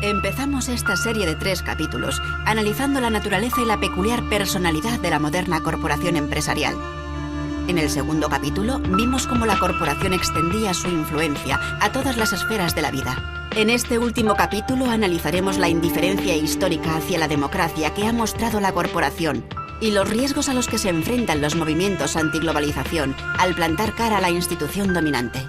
Empezamos esta serie de 3 capítulos analizando la naturaleza y la peculiar personalidad de la moderna corporación empresarial. En el segundo capítulo vimos cómo la corporación extendía su influencia a todas las esferas de la vida. En este último capítulo analizaremos la indiferencia histórica hacia la democracia que ha mostrado la corporación y los riesgos a los que se enfrentan los movimientos antiglobalización al plantar cara a la institución dominante.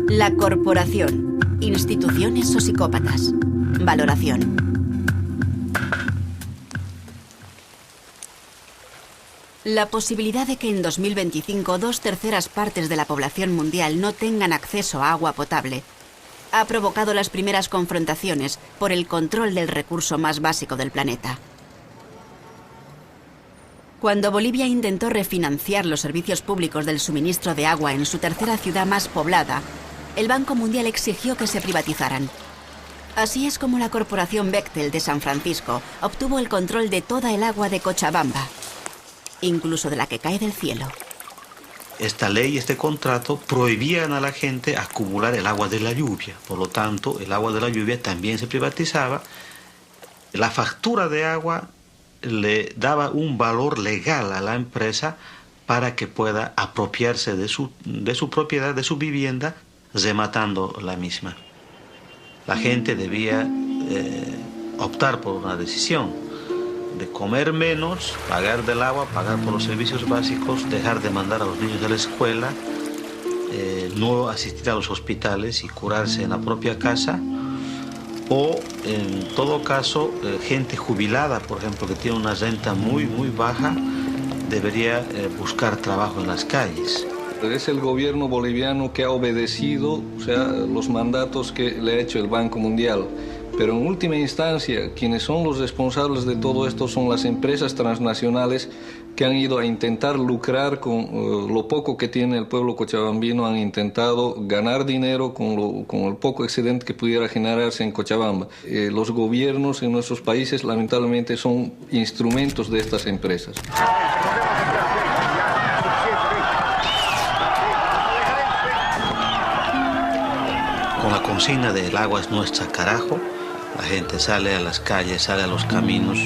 La corporación, instituciones o psicópatas. Valoración. La posibilidad de que en 2025 2/3 partes de la población mundial no tengan acceso a agua potable ha provocado las primeras confrontaciones por el control del recurso más básico del planeta. Cuando Bolivia intentó refinanciar los servicios públicos del suministro de agua en su tercera ciudad más poblada, el Banco Mundial exigió que se privatizaran. Así es como la corporación Bechtel de San Francisco obtuvo el control de toda el agua de Cochabamba, incluso de la que cae del cielo. Esta ley, este contrato, prohibían a la gente acumular el agua de la lluvia. Por lo tanto, el agua de la lluvia también se privatizaba. La factura de agua le daba un valor legal a la empresa para que pueda apropiarse de su propiedad, de su vivienda, rematando la misma. La gente debía optar por una decisión de comer menos, pagar del agua, pagar por los servicios básicos, dejar de mandar a los niños a la escuela, no asistir a los hospitales y curarse en la propia casa, o en todo caso, gente jubilada, por ejemplo, que tiene una renta muy baja, debería buscar trabajo en las calles. Es el gobierno boliviano que ha obedecido, los mandatos que le ha hecho el Banco Mundial. Pero en última instancia, quienes son los responsables de todo esto son las empresas transnacionales que han ido a intentar lucrar con lo poco que tiene el pueblo cochabambino, han intentado ganar dinero con el poco excedente que pudiera generarse en Cochabamba. Los gobiernos en nuestros países lamentablemente son instrumentos de estas empresas. Con la consigna de "el agua es nuestra, carajo", la gente sale a las calles, sale a los caminos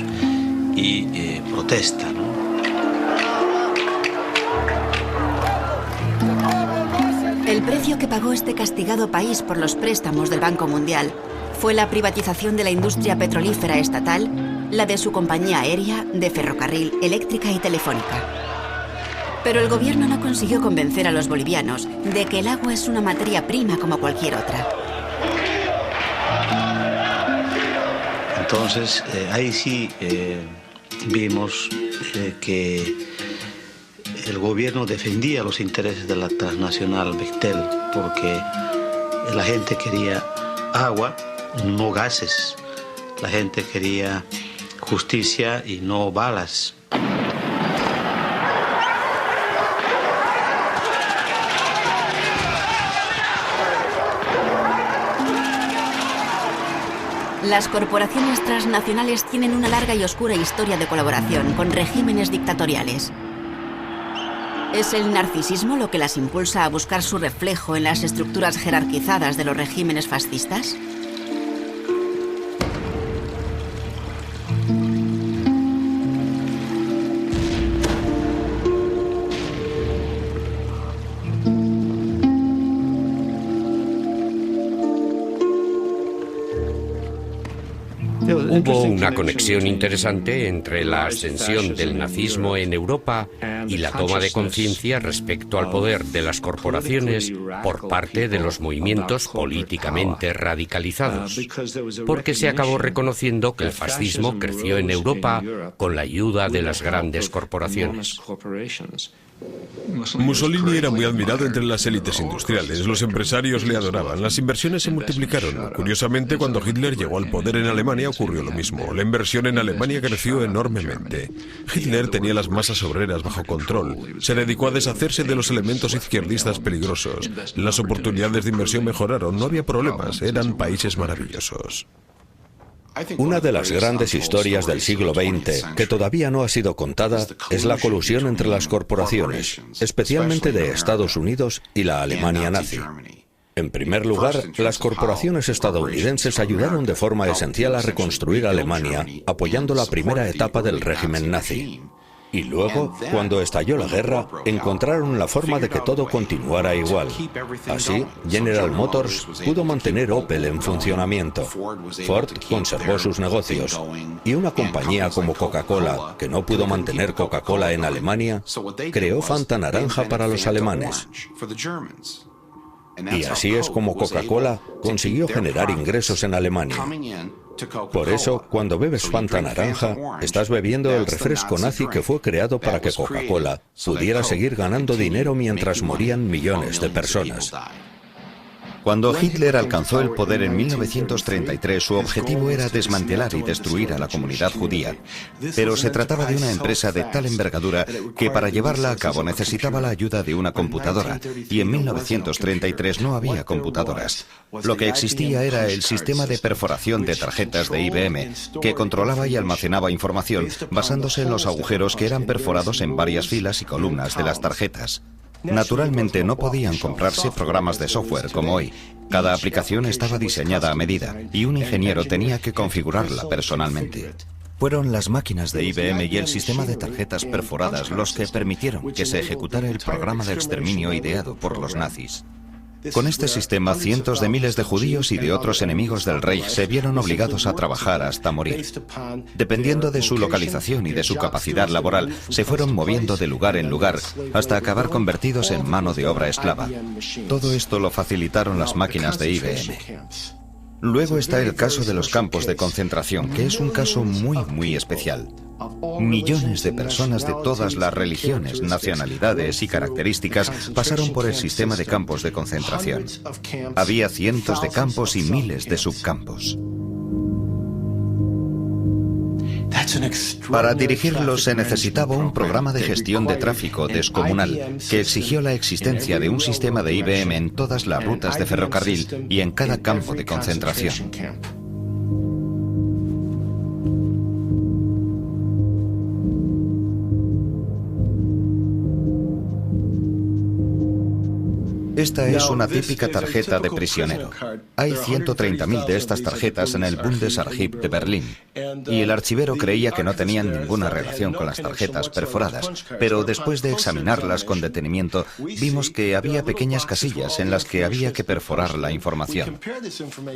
y protesta, ¿no? El precio que pagó este castigado país por los préstamos del Banco Mundial fue la privatización de la industria petrolífera estatal, la de su compañía aérea, de ferrocarril, eléctrica y telefónica. Pero el gobierno no consiguió convencer a los bolivianos de que el agua es una materia prima como cualquier otra. Entonces, ahí sí vimos que el gobierno defendía los intereses de la transnacional Bechtel, porque la gente quería agua, no gases. La gente quería justicia y no balas. Las corporaciones transnacionales tienen una larga y oscura historia de colaboración con regímenes dictatoriales. ¿Es el narcisismo lo que las impulsa a buscar su reflejo en las estructuras jerarquizadas de los regímenes fascistas? Hubo una conexión interesante entre la ascensión del nazismo en Europa y la toma de conciencia respecto al poder de las corporaciones por parte de los movimientos políticamente radicalizados, porque se acabó reconociendo que el fascismo creció en Europa con la ayuda de las grandes corporaciones. Mussolini era muy admirado entre las élites industriales, los empresarios le adoraban, las inversiones se multiplicaron. Curiosamente, cuando Hitler llegó al poder en Alemania ocurrió lo mismo. La inversión en Alemania creció enormemente. Hitler tenía las masas obreras bajo control. Se dedicó a deshacerse de los elementos izquierdistas peligrosos. Las oportunidades de inversión mejoraron, no había problemas, eran países maravillosos. Una de las grandes historias del siglo XX que todavía no ha sido contada es la colusión entre las corporaciones, especialmente de Estados Unidos y la Alemania nazi. En primer lugar, las corporaciones estadounidenses ayudaron de forma esencial a reconstruir Alemania, apoyando la primera etapa del régimen nazi. Y luego, cuando estalló la guerra, encontraron la forma de que todo continuara igual. Así, General Motors pudo mantener Opel en funcionamiento. Ford conservó sus negocios. Y una compañía como Coca-Cola, que no pudo mantener Coca-Cola en Alemania, creó Fanta Naranja para los alemanes. Y así es como Coca-Cola consiguió generar ingresos en Alemania. Por eso, cuando bebes Fanta Naranja, estás bebiendo el refresco nazi que fue creado para que Coca-Cola pudiera seguir ganando dinero mientras morían millones de personas. Cuando Hitler alcanzó el poder en 1933, su objetivo era desmantelar y destruir a la comunidad judía. Pero se trataba de una empresa de tal envergadura que para llevarla a cabo necesitaba la ayuda de una computadora, y en 1933 no había computadoras. Lo que existía era el sistema de perforación de tarjetas de IBM, que controlaba y almacenaba información basándose en los agujeros que eran perforados en varias filas y columnas de las tarjetas. Naturalmente no podían comprarse programas de software como hoy. Cada aplicación estaba diseñada a medida y un ingeniero tenía que configurarla personalmente. Fueron las máquinas de IBM y el sistema de tarjetas perforadas los que permitieron que se ejecutara el programa de exterminio ideado por los nazis. Con este sistema, cientos de miles de judíos y de otros enemigos del Reich se vieron obligados a trabajar hasta morir. Dependiendo de su localización y de su capacidad laboral, se fueron moviendo de lugar en lugar hasta acabar convertidos en mano de obra esclava. Todo esto lo facilitaron las máquinas de IBM. Luego está el caso de los campos de concentración, que es un caso muy especial. Millones de personas de todas las religiones, nacionalidades y características pasaron por el sistema de campos de concentración. Había cientos de campos y miles de subcampos. Para dirigirlos se necesitaba un programa de gestión de tráfico descomunal que exigió la existencia de un sistema de IBM en todas las rutas de ferrocarril y en cada campo de concentración. Esta es una típica tarjeta de prisionero. Hay 130.000 de estas tarjetas en el Bundesarchiv de Berlín. Y el archivero creía que no tenían ninguna relación con las tarjetas perforadas, pero después de examinarlas con detenimiento, vimos que había pequeñas casillas en las que había que perforar la información.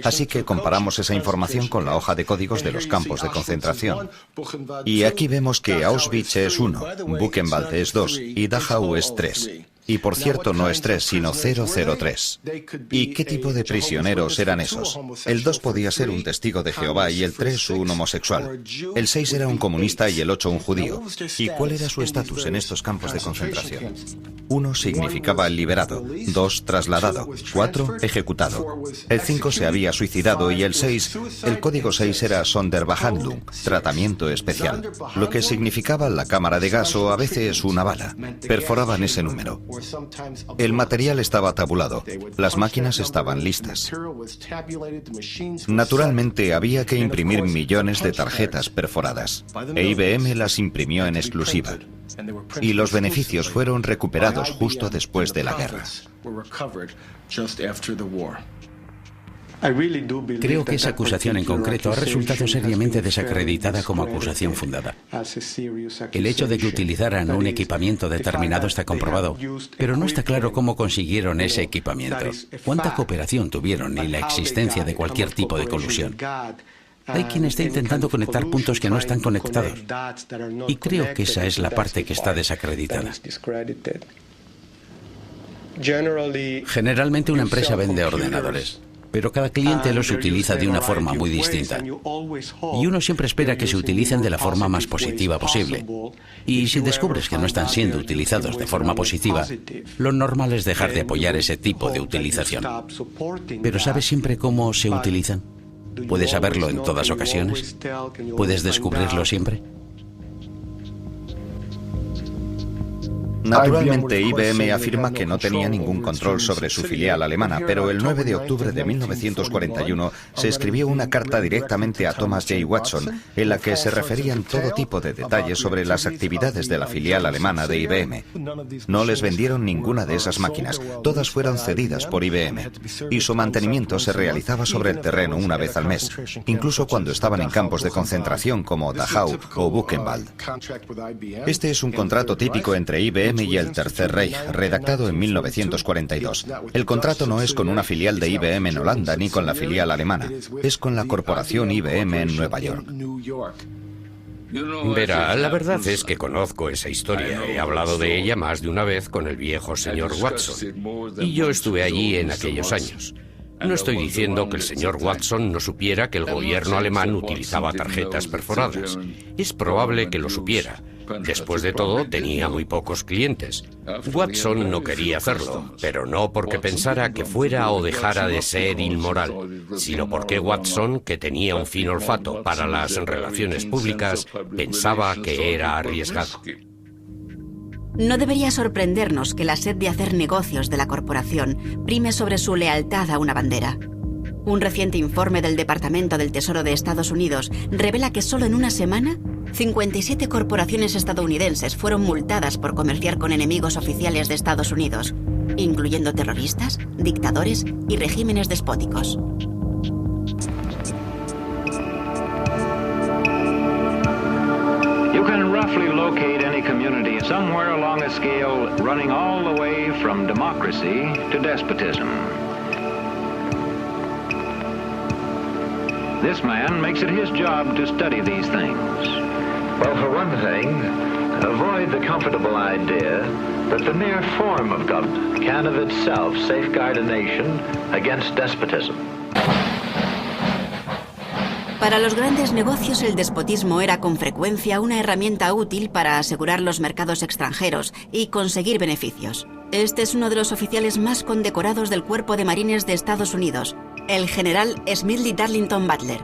Así que comparamos esa información con la hoja de códigos de los campos de concentración. Y aquí vemos que Auschwitz es 1, Buchenwald es 2 y Dachau es 3. Y por cierto no es 3, sino 003. ¿Y qué tipo de prisioneros eran esos? El 2 podía ser un testigo de Jehová y el 3 un homosexual. El 6 era un comunista y el 8 un judío. ¿Y cuál era su estatus en estos campos de concentración? 1 significaba liberado, 2 trasladado, 4 ejecutado. El 5 se había suicidado y el 6, el código 6 era Sonderbehandlung, tratamiento especial, lo que significaba la cámara de gas o a veces una bala. Perforaban ese número. El material estaba tabulado, las máquinas estaban listas. Naturalmente había que imprimir millones de tarjetas perforadas, e IBM las imprimió en exclusiva. Y los beneficios fueron recuperados justo después de la guerra. Creo que esa acusación en concreto ha resultado seriamente desacreditada como acusación fundada. El hecho de que utilizaran un equipamiento determinado está comprobado, pero no está claro cómo consiguieron ese equipamiento, cuánta cooperación tuvieron y la existencia de cualquier tipo de colusión. Hay quien está intentando conectar puntos que no están conectados, y creo que esa es la parte que está desacreditada. Generalmente una empresa vende ordenadores, pero cada cliente los utiliza de una forma muy distinta. Y uno siempre espera que se utilicen de la forma más positiva posible. Y si descubres que no están siendo utilizados de forma positiva, lo normal es dejar de apoyar ese tipo de utilización. Pero ¿sabes siempre cómo se utilizan? ¿Puedes saberlo en todas ocasiones? ¿Puedes descubrirlo siempre? Naturalmente, IBM afirma que no tenía ningún control sobre su filial alemana, pero el 9 de octubre de 1941 se escribió una carta directamente a Thomas J. Watson en la que se referían todo tipo de detalles sobre las actividades de la filial alemana de IBM. No les vendieron ninguna de esas máquinas, todas fueron cedidas por IBM, y su mantenimiento se realizaba sobre el terreno una vez al mes, incluso cuando estaban en campos de concentración como Dachau o Buchenwald. Este es un contrato típico entre IBM y el Tercer Reich, redactado en 1942. El contrato no es con una filial de IBM en Holanda ni con la filial alemana, es con la corporación IBM en Nueva York. Verá, la verdad es que conozco esa historia. He hablado de ella más de una vez con el viejo señor Watson. Y yo estuve allí en aquellos años. No estoy diciendo que el señor Watson no supiera que el gobierno alemán utilizaba tarjetas perforadas. Es probable que lo supiera. Después de todo, tenía muy pocos clientes. Watson no quería hacerlo, pero no porque pensara que fuera o dejara de ser inmoral, sino porque Watson, que tenía un fino olfato para las relaciones públicas, pensaba que era arriesgado. No debería sorprendernos que la sed de hacer negocios de la corporación prime sobre su lealtad a una bandera. Un reciente informe del Departamento del Tesoro de Estados Unidos revela que solo en una semana 57 corporaciones estadounidenses fueron multadas por comerciar con enemigos oficiales de Estados Unidos, incluyendo terroristas, dictadores y regímenes despóticos. You can roughly locate any community somewhere along a scale running all the way from democracy to despotism. This man makes it his job to study these things. Well, for one thing, avoid the comfortable idea that the mere form of government can of itself safeguard a nation against despotism. Para los grandes negocios, el despotismo era con frecuencia una herramienta útil para asegurar los mercados extranjeros y conseguir beneficios. Este es uno de los oficiales más condecorados del Cuerpo de Marines de Estados Unidos, el general Smedley Darlington Butler.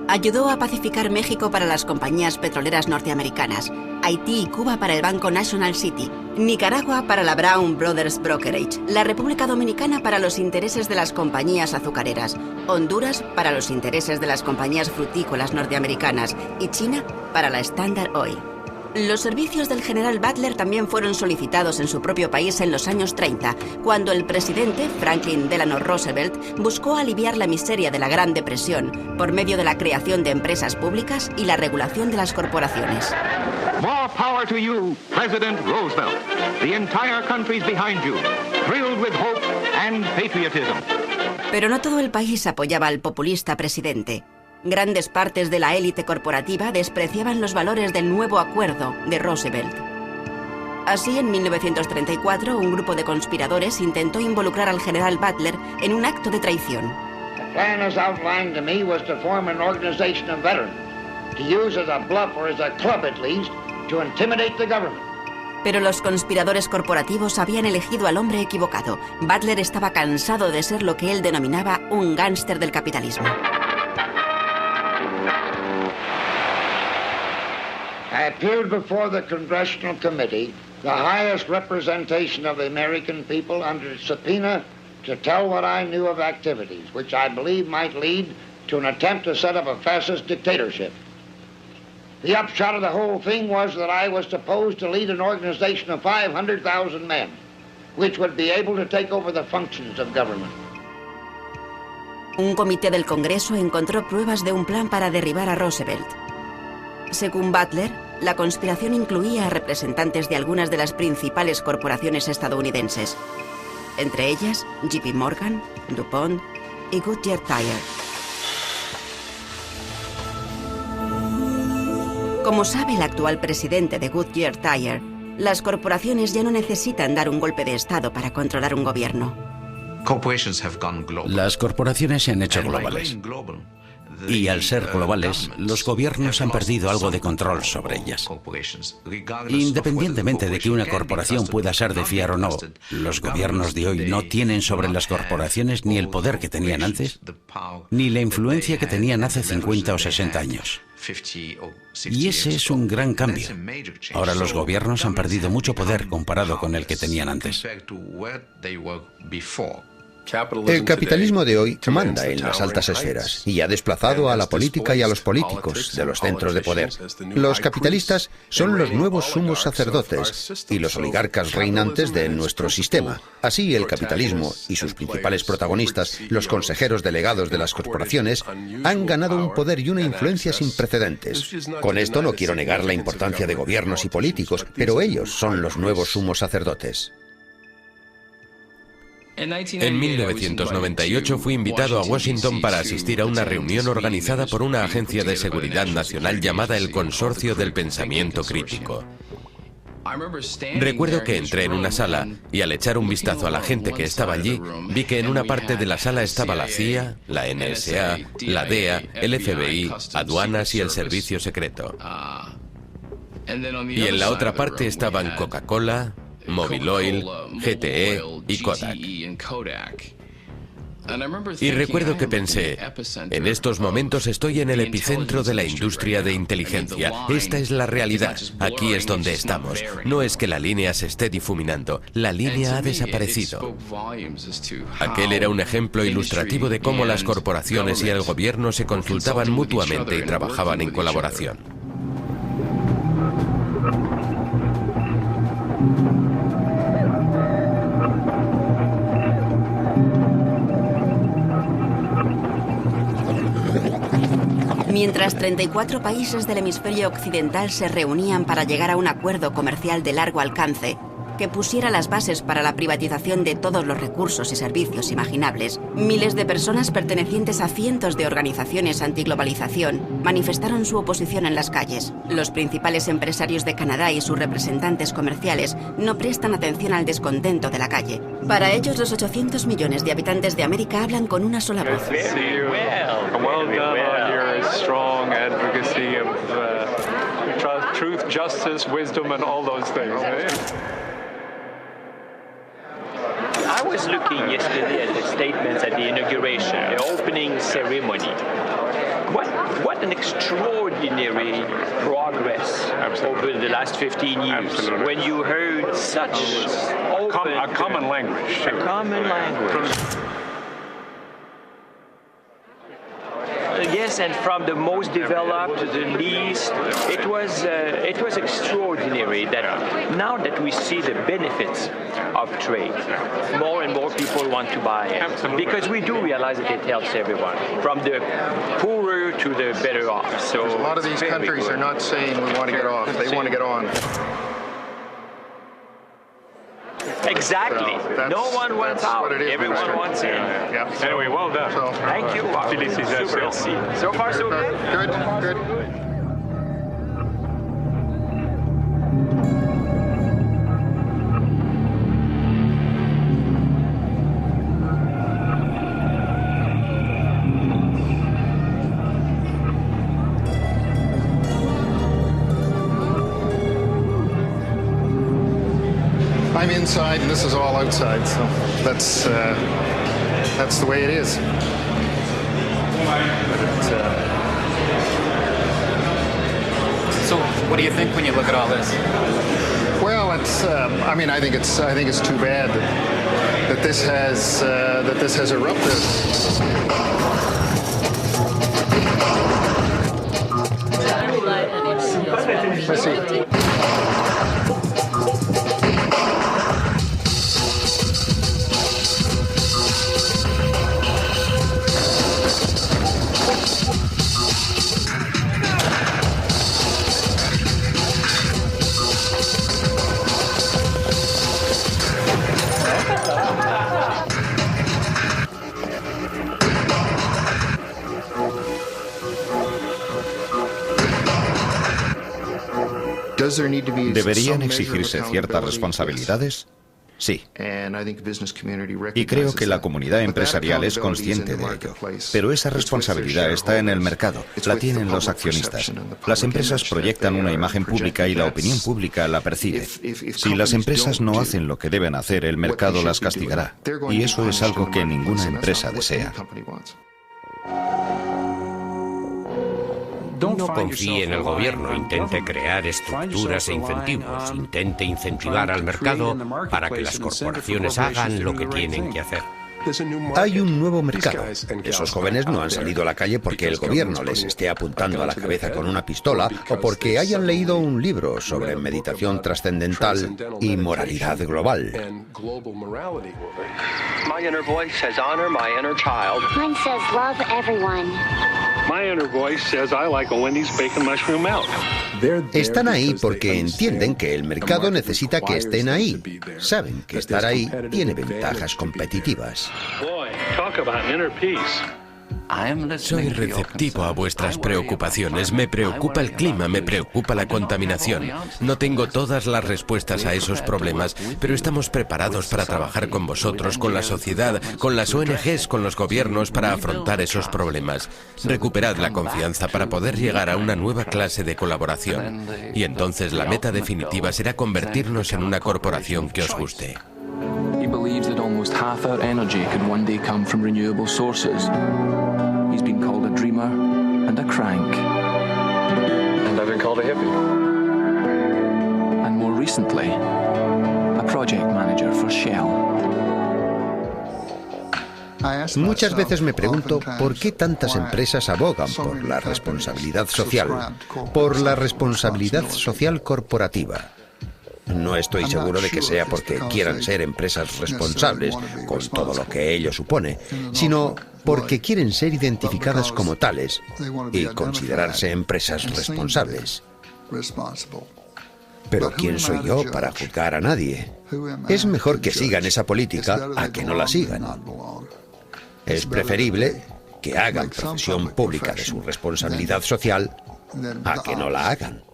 Ayudó a pacificar México para las compañías petroleras norteamericanas, Haití y Cuba para el Banco National City, Nicaragua para la Brown Brothers Brokerage, la República Dominicana para los intereses de las compañías azucareras, Honduras para los intereses de las compañías frutícolas norteamericanas y China para la Standard Oil. Los servicios del general Butler también fueron solicitados en su propio país en los años 30, cuando el presidente Franklin Delano Roosevelt buscó aliviar la miseria de la Gran Depresión por medio de la creación de empresas públicas y la regulación de las corporaciones. More power to you, President Roosevelt. The entire country's behind you, thrilled with hope and patriotism. Pero no todo el país apoyaba al populista presidente. Grandes partes de la élite corporativa despreciaban los valores del nuevo acuerdo de Roosevelt. Así, en 1934, un grupo de conspiradores intentó involucrar al general Butler en un acto de traición. The plan as outlined to me was to form an organization of veterans, to use as a bluff or as a club at least, to intimidate the government. Pero los conspiradores corporativos habían elegido al hombre equivocado. Butler estaba cansado de ser lo que él denominaba un gángster del capitalismo. I appeared before the Congressional Committee, the highest representation of the American people, under subpoena to tell what I knew of activities, which I believe might lead to an attempt to set up a fascist dictatorship. The upshot of the whole thing was that I was supposed to lead an organization of 500,000 men, which would be able to take over the functions of government. Un comité del Congreso encontró pruebas de un plan para derribar a Roosevelt. Según Butler, la conspiración incluía a representantes de algunas de las principales corporaciones estadounidenses, entre ellas JP Morgan, DuPont y Goodyear Tire. Como sabe el actual presidente de Goodyear Tire, las corporaciones ya no necesitan dar un golpe de Estado para controlar un gobierno. Las corporaciones se han hecho globales. Y al ser globales, los gobiernos han perdido algo de control sobre ellas. Independientemente de que una corporación pueda ser de fiar o no, los gobiernos de hoy no tienen sobre las corporaciones ni el poder que tenían antes, ni la influencia que tenían hace 50 o 60 años. Y ese es un gran cambio. Ahora los gobiernos han perdido mucho poder comparado con el que tenían antes. El capitalismo de hoy manda en las altas esferas y ha desplazado a la política y a los políticos de los centros de poder. Los capitalistas son los nuevos sumos sacerdotes y los oligarcas reinantes de nuestro sistema. Así, el capitalismo y sus principales protagonistas, los consejeros delegados de las corporaciones, han ganado un poder y una influencia sin precedentes. Con esto no quiero negar la importancia de gobiernos y políticos, pero ellos son los nuevos sumos sacerdotes. En 1998 fui invitado a Washington para asistir a una reunión organizada por una agencia de seguridad nacional llamada el Consorcio del Pensamiento Crítico. Recuerdo que entré en una sala y al echar un vistazo a la gente que estaba allí, vi que en una parte de la sala estaba la CIA, la NSA, la DEA, el FBI, aduanas y el servicio secreto. Y en la otra parte estaban Coca-Cola, Mobil Oil, GTE y Kodak. Y recuerdo que pensé, en estos momentos estoy en el epicentro de la industria de inteligencia. Esta es la realidad. Aquí es donde estamos. No es que la línea se esté difuminando. La línea ha desaparecido. Aquel era un ejemplo ilustrativo de cómo las corporaciones y el gobierno se consultaban mutuamente y trabajaban en colaboración. Mientras 34 países del hemisferio occidental se reunían para llegar a un acuerdo comercial de largo alcance que pusiera las bases para la privatización de todos los recursos y servicios imaginables, miles de personas pertenecientes a cientos de organizaciones antiglobalización manifestaron su oposición en las calles. Los principales empresarios de Canadá y sus representantes comerciales no prestan atención al descontento de la calle. Para ellos, los 800 millones de habitantes de América hablan con una sola voz. Truth, justice, wisdom, and all those things. I was looking yesterday at the statements at the inauguration, the opening ceremony. What an extraordinary progress over the last 15 years. Absolutely. When you heard such a common language. A common language. Yes, and from the most developed to the least, it was extraordinary that now that we see the benefits of trade, more and more people want to buy it. Absolutely. Because we do realize that it helps everyone, from the poorer to the better off. So a lot of these countries are not saying we want to get off; they want to get on. Exactly. So no one wants out. Everyone wants in. Yeah. Anyway, well done. So, thank you. Félicitations. So far, so good. Good. I'm inside and this is all outside, so that's the way it is. So, what do you think when you look at all this? Well, it's. I mean, I think it's too bad that this has erupted. Let's see. ¿Deberían exigirse ciertas responsabilidades? Sí. Y creo que la comunidad empresarial es consciente de ello. Pero esa responsabilidad está en el mercado, la tienen los accionistas. Las empresas proyectan una imagen pública y la opinión pública la percibe. Si las empresas no hacen lo que deben hacer, el mercado las castigará. Y eso es algo que ninguna empresa desea. No confíe en el gobierno, intente crear estructuras e incentivos, intente incentivar al mercado para que las corporaciones hagan lo que tienen que hacer. Hay un nuevo mercado. Esos jóvenes no han salido a la calle porque el gobierno les esté apuntando a la cabeza con una pistola o porque hayan leído un libro sobre meditación trascendental y moralidad global. My inner voice says honor my inner child. Mine says love everyone. My inner voice says I like a Wendy's bacon mushroom milk. Están ahí porque entienden que el mercado necesita que estén ahí. Saben que estar ahí tiene ventajas competitivas. Boy, talk about inner peace. Soy receptivo a vuestras preocupaciones. Me preocupa el clima, me preocupa la contaminación. No tengo todas las respuestas a esos problemas, pero estamos preparados para trabajar con vosotros, con la sociedad, con las ONGs, con los gobiernos para afrontar esos problemas. Recuperad la confianza para poder llegar a una nueva clase de colaboración. Y entonces la meta definitiva será convertirnos en una corporación que os guste. He believes that almost half our energy could one day come from renewable sources. He's been called a dreamer and a crank. And I've been called a hippie. And more recently, a project manager for Shell. Muchas veces me pregunto por qué tantas empresas abogan por la responsabilidad social, por la responsabilidad social corporativa. No estoy seguro de que sea porque quieran ser empresas responsables, con todo lo que ello supone, sino porque quieren ser identificadas como tales y considerarse empresas responsables. Pero ¿quién soy yo para juzgar a nadie? Es mejor que sigan esa política a que no la sigan. Es preferible que hagan profesión pública de su responsabilidad social a que no la hagan.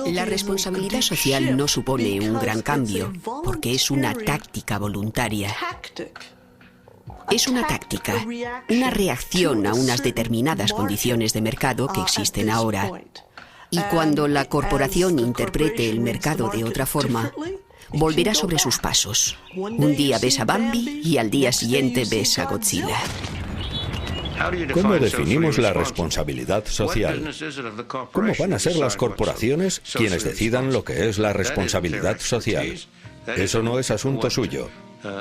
La responsabilidad social no supone un gran cambio, porque es una táctica voluntaria. Es una táctica, una reacción a unas determinadas condiciones de mercado que existen ahora. Y cuando la corporación interprete el mercado de otra forma, volverá sobre sus pasos. Un día ves a Bambi y al día siguiente ves a Godzilla. ¿Cómo definimos la responsabilidad social? ¿Cómo van a ser las corporaciones quienes decidan lo que es la responsabilidad social? Eso no es asunto suyo.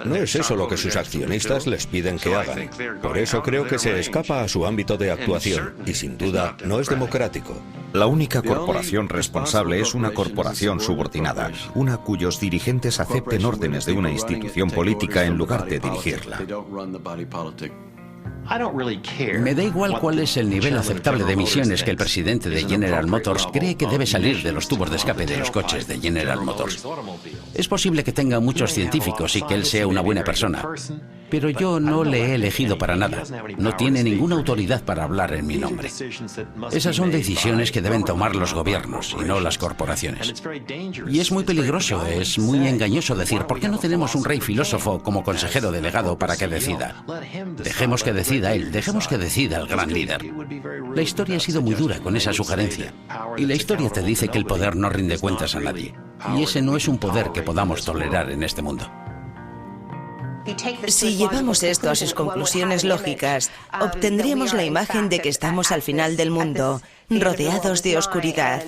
No es eso lo que sus accionistas les piden que hagan. Por eso creo que se escapa a su ámbito de actuación y sin duda no es democrático. La única corporación responsable es una corporación subordinada, una cuyos dirigentes acepten órdenes de una institución política en lugar de dirigirla. Me da igual cuál es el nivel aceptable de emisiones que el presidente de General Motors cree que debe salir de los tubos de escape de los coches de General Motors. Es posible que tenga muchos científicos y que él sea una buena persona, pero yo no le he elegido para nada. No tiene ninguna autoridad para hablar en mi nombre. Esas son decisiones que deben tomar los gobiernos y no las corporaciones. Y es muy peligroso, es muy engañoso decir, ¿por qué no tenemos un rey filósofo como consejero delegado para que decida? Dejemos que decida él, dejemos que decida el gran líder. La historia ha sido muy dura con esa sugerencia. Y la historia te dice que el poder no rinde cuentas a nadie. Y ese no es un poder que podamos tolerar en este mundo. Si llevamos esto a sus conclusiones lógicas, obtendríamos la imagen de que estamos al final del mundo, rodeados de oscuridad.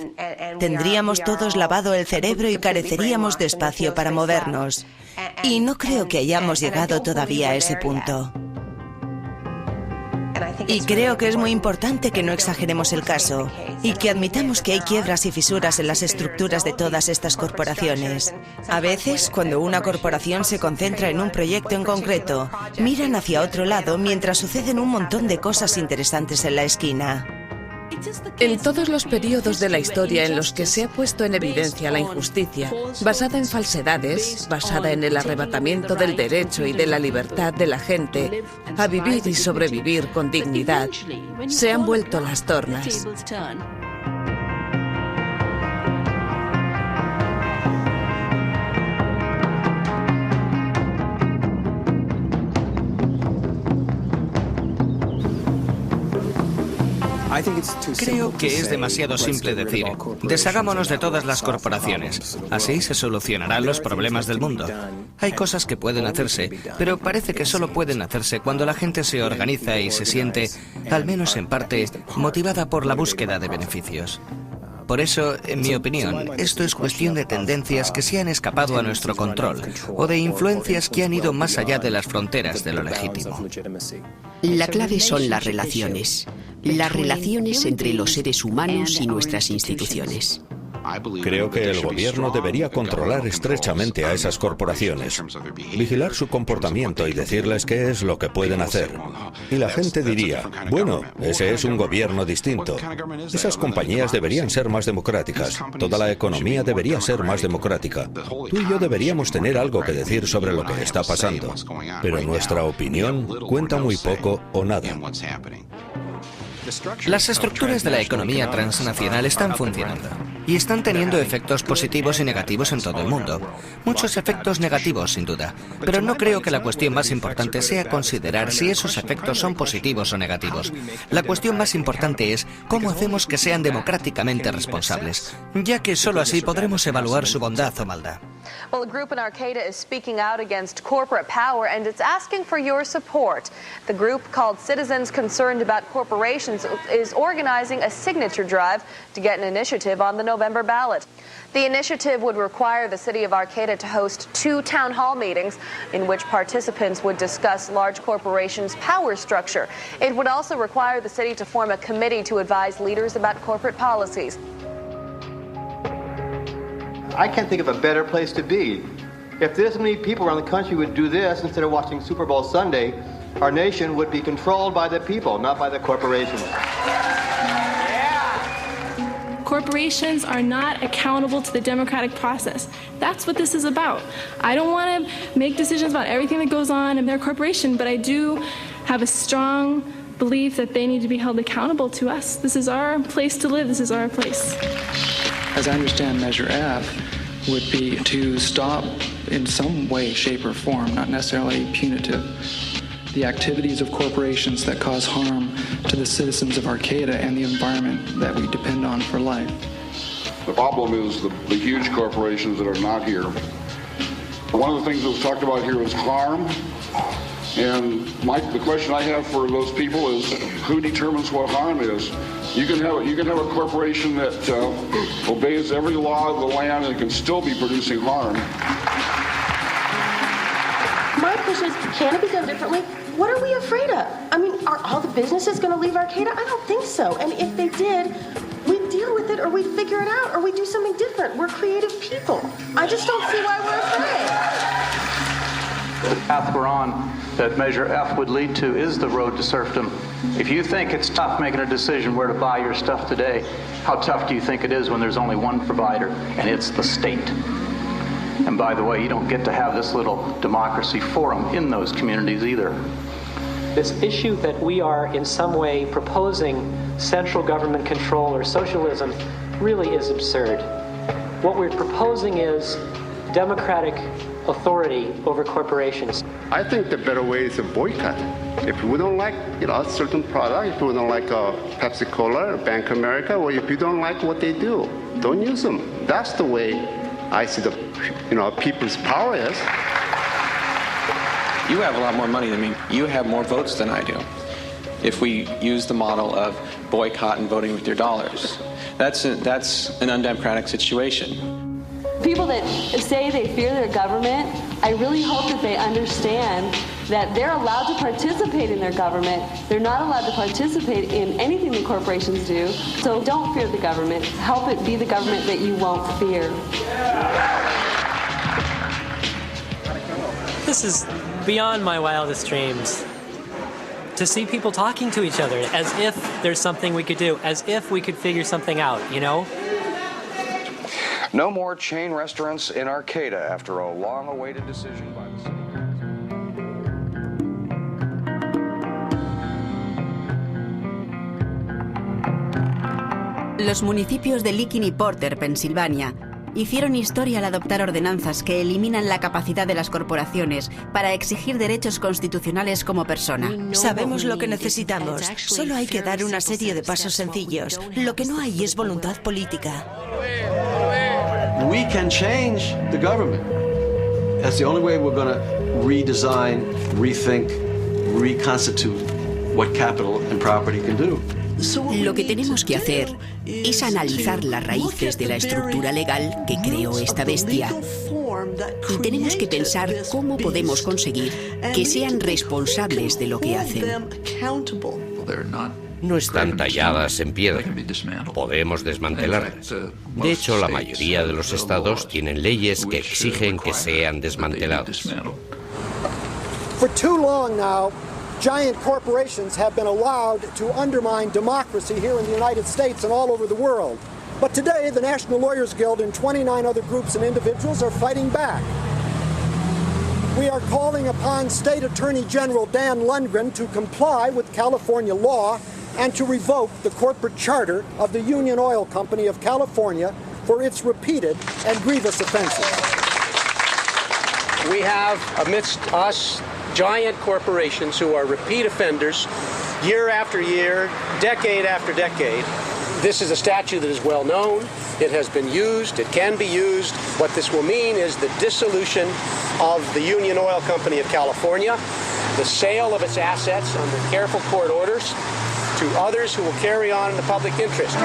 Tendríamos todos lavado el cerebro y careceríamos de espacio para movernos. Y no creo que hayamos llegado todavía a ese punto. Y creo que es muy importante que no exageremos el caso y que admitamos que hay quiebras y fisuras en las estructuras de todas estas corporaciones. A veces, cuando una corporación se concentra en un proyecto en concreto, miran hacia otro lado mientras suceden un montón de cosas interesantes en la esquina. En todos los periodos de la historia en los que se ha puesto en evidencia la injusticia, basada en falsedades, basada en el arrebatamiento del derecho y de la libertad de la gente a vivir y sobrevivir con dignidad, se han vuelto las tornas. Creo que es demasiado simple decir, deshagámonos de todas las corporaciones. Así se solucionarán los problemas del mundo. Hay cosas que pueden hacerse, pero parece que solo pueden hacerse cuando la gente se organiza y se siente, al menos en parte, motivada por la búsqueda de beneficios. Por eso, en mi opinión, esto es cuestión de tendencias que se han escapado a nuestro control o de influencias que han ido más allá de las fronteras de lo legítimo. La clave son las relaciones entre los seres humanos y nuestras instituciones. Creo que el gobierno debería controlar estrechamente a esas corporaciones, vigilar su comportamiento y decirles qué es lo que pueden hacer. Y la gente diría, bueno, ese es un gobierno distinto. Esas compañías deberían ser más democráticas, toda la economía debería ser más democrática. Tú y yo deberíamos tener algo que decir sobre lo que está pasando, pero nuestra opinión cuenta muy poco o nada. Las estructuras de la economía transnacional están funcionando y están teniendo efectos positivos y negativos en todo el mundo. Muchos efectos negativos, sin duda, pero no creo que la cuestión más importante sea considerar si esos efectos son positivos o negativos. La cuestión más importante es cómo hacemos que sean democráticamente responsables, ya que solo así podremos evaluar su bondad o maldad. Well, a group in Arcata is speaking out against corporate power, and it's asking for your support. The group, called Citizens Concerned About Corporations, is organizing a signature drive to get an initiative on the November ballot. The initiative would require the city of Arcata to host 2 town hall meetings in which participants would discuss large corporations' power structure. It would also require the city to form a committee to advise leaders about corporate policies. I can't think of a better place to be. If this many people around the country would do this instead of watching Super Bowl Sunday, our nation would be controlled by the people, not by the corporations. Corporations are not accountable to the democratic process. That's what this is about. I don't want to make decisions about everything that goes on in their corporation, but I do have a strong belief that they need to be held accountable to us. This is our place to live. This is our place. As I understand, Measure F would be to stop in some way, shape, or form, not necessarily punitive, the activities of corporations that cause harm to the citizens of Arcata and the environment that we depend on for life. The problem is the huge corporations that are not here. One of the things that was talked about here is harm. And the question I have for those people is, who determines what harm is? You can have a corporation that obeys every law of the land and can still be producing harm. My question is, can it be done differently? What are we afraid of? I mean, are all the businesses going to leave Arcata? I don't think so. And if they did, we'd deal with it, or we'd figure it out, or we'd do something different. We're creative people. I just don't see why we're afraid. The path we're on that Measure F would lead to is the road to serfdom. If you think it's tough making a decision where to buy your stuff today, how tough do you think it is when there's only one provider, and it's the state? And by the way, you don't get to have this little democracy forum in those communities either. This issue that we are in some way proposing central government control or socialism really is absurd. What we're proposing is democratic authority over corporations. I think the better way is a boycott. If we don't like, a certain product, if we don't like Pepsi-Cola or Bank of America, or if you don't like what they do, don't use them. That's the way I see the, people's power is. You have a lot more money than me. You have more votes than I do. If we use the model of boycott and voting with your dollars, that's an undemocratic situation. People that say they fear their government, I really hope that they understand that they're allowed to participate in their government. They're not allowed to participate in anything that corporations do. So don't fear the government. Help it be the government that you won't fear. This is beyond my wildest dreams. To see people talking to each other as if there's something we could do, as if we could figure something out, No more chain restaurants in Arcata after a long-awaited decision by the city. Los municipios de Licking y Porter, Pensilvania, hicieron historia al adoptar ordenanzas que eliminan la capacidad de las corporaciones para exigir derechos constitucionales como persona. Sabemos lo que necesitamos. Solo hay que dar una serie de pasos sencillos. Lo que no hay es voluntad política. We can change the government. That's the only way we're going to redesign, rethink, reconstitute what capital and property can do. Lo que tenemos que hacer es analizar las raíces de la estructura legal que creó esta bestia. Y tenemos que pensar cómo podemos conseguir que sean responsables de lo que hacen. No están talladas en piedra. Podemos desmantelarlas. De hecho, la mayoría de los estados tienen leyes que exigen que sean desmanteladas. For too long now, giant corporations have been allowed to undermine democracy here in the United States and all over the world. But today, the National Lawyers Guild and 29 other groups and individuals are fighting back. We are calling upon State Attorney General Dan Lundgren to comply with California law and to revoke the corporate charter of the Union Oil Company of California for its repeated and grievous offenses. We have amidst us giant corporations who are repeat offenders year after year, decade after decade. This is a statute that is well known. It has been used. It can be used. What this will mean is the dissolution of the Union Oil Company of California, the sale of its assets under careful court orders to others who will carry on in the public interest.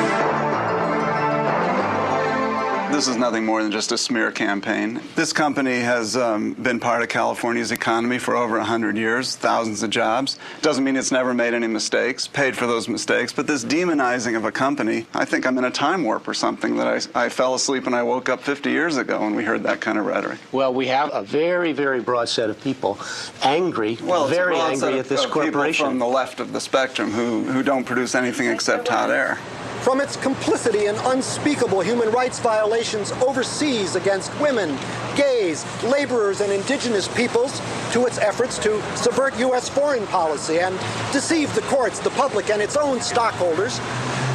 This is nothing more than just a smear campaign. This company has been part of California's economy for over 100 years, thousands of jobs. Doesn't mean it's never made any mistakes, paid for those mistakes, but this demonizing of a company, I think I'm in a time warp or something, that I fell asleep and I woke up 50 years ago when we heard that kind of rhetoric. Well, we have a very, very broad set of people angry, very angry at this corporation. People from the left of the spectrum who don't produce anything except hot air. From its complicity in unspeakable human rights violations overseas against women, gays, laborers, and indigenous peoples, to its efforts to subvert U.S. foreign policy and deceive the courts, the public, and its own stockholders,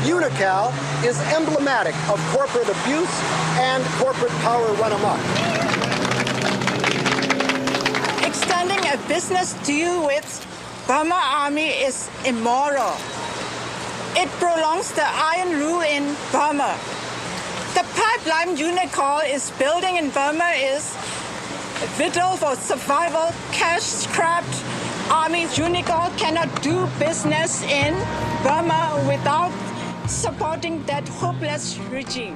Unocal is emblematic of corporate abuse and corporate power run amok. Extending a business deal with Burma Army is immoral. It prolongs the Iron Rule in Burma. The pipeline Unocal is building in Burma is vital for survival, cash-strapped army. Unocal cannot do business in Burma without supporting that hopeless regime.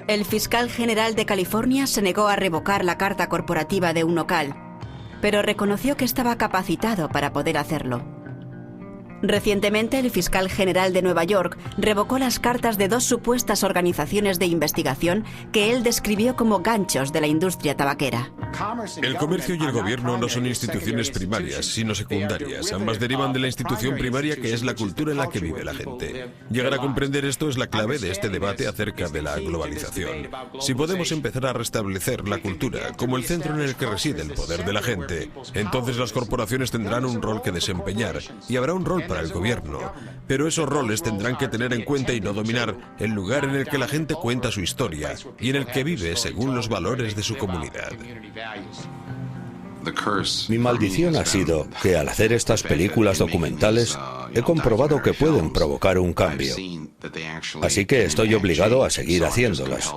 El fiscal general de California se negó a revocar la carta corporativa de Unocal, pero reconoció que estaba capacitado para poder hacerlo. Recientemente, el fiscal general de Nueva York revocó las cartas de 2 supuestas organizaciones de investigación que él describió como ganchos de la industria tabaquera. El comercio y el gobierno no son instituciones primarias, sino secundarias. Ambas derivan de la institución primaria, que es la cultura en la que vive la gente. Llegar a comprender esto es la clave de este debate acerca de la globalización. Si podemos empezar a restablecer la cultura como el centro en el que reside el poder de la gente, entonces las corporaciones tendrán un rol que desempeñar y habrá un rol para el gobierno, pero esos roles tendrán que tener en cuenta y no dominar el lugar en el que la gente cuenta su historia y en el que vive según los valores de su comunidad. Mi maldición ha sido que al hacer estas películas documentales he comprobado que pueden provocar un cambio. Así que estoy obligado a seguir haciéndolas.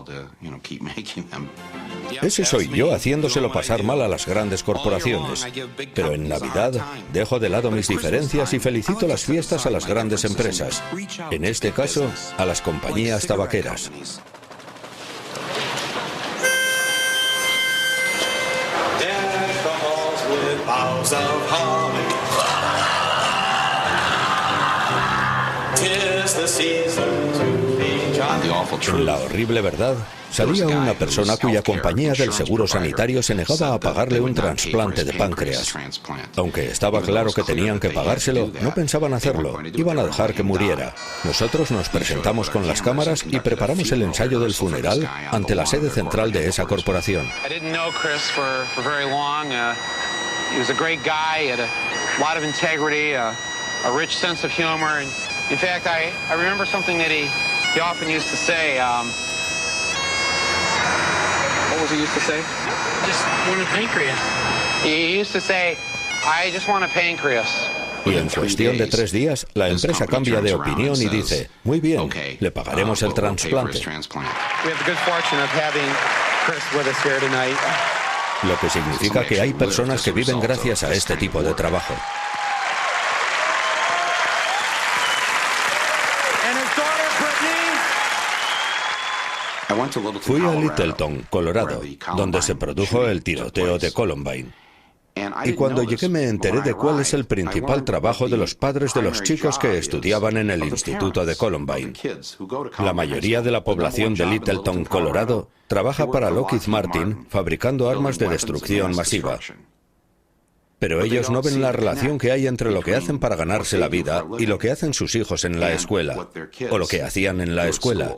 Ese soy yo haciéndoselo pasar mal a las grandes corporaciones. Pero en Navidad dejo de lado mis diferencias y felicito las fiestas a las grandes empresas. En este caso, a las compañías tabaqueras. En la horrible verdad, salía una persona cuya compañía del seguro sanitario se negaba a pagarle un trasplante de páncreas. Aunque estaba claro que tenían que pagárselo, no pensaban hacerlo, iban a dejar que muriera. Nosotros nos presentamos con las cámaras y preparamos el ensayo del funeral ante la sede central de esa corporación. He was a great guy, he had a lot of integrity, a rich sense of humor. And in fact, I remember something that he often used to say. he used to say? Just want a pancreas. He used to say, I just want a pancreas. Y en cuestión de 3 días, la empresa cambia de opinión y dice, muy bien, le pagaremos el trasplante. Lo que significa que hay personas que viven gracias a este tipo de trabajo. Fui a Littleton, Colorado, donde se produjo el tiroteo de Columbine. Y cuando llegué me enteré de cuál es el principal trabajo de los padres de los chicos que estudiaban en el instituto de Columbine. La mayoría de la población de Littleton, Colorado, trabaja para Lockheed Martin fabricando armas de destrucción masiva. Pero ellos no ven la relación que hay entre lo que hacen para ganarse la vida y lo que hacen sus hijos en la escuela, o lo que hacían en la escuela.